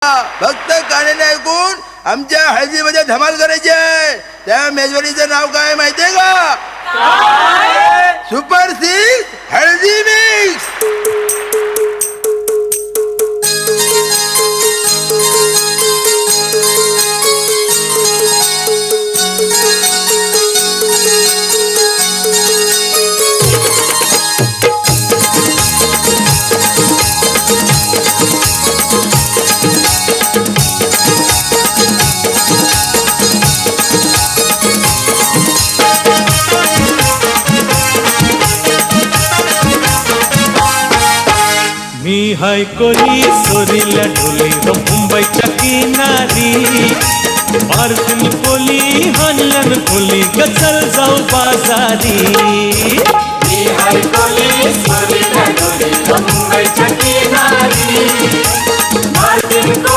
फक्त कानाने ऐकून आमच्या हळदीमध्ये धमाल करायची आहे. त्या मेजवानीचं नाव काय माहितीये का? सुपर 6 हळदी मिक्स. मी हाय कोली सोरीला ढोली मुंबईच्या किनारी पारखणी कोली हानलन खोली गचल जाऊ बाजारी. मी हाय कोली सोरीला ढोली मुंबईच्या किनारी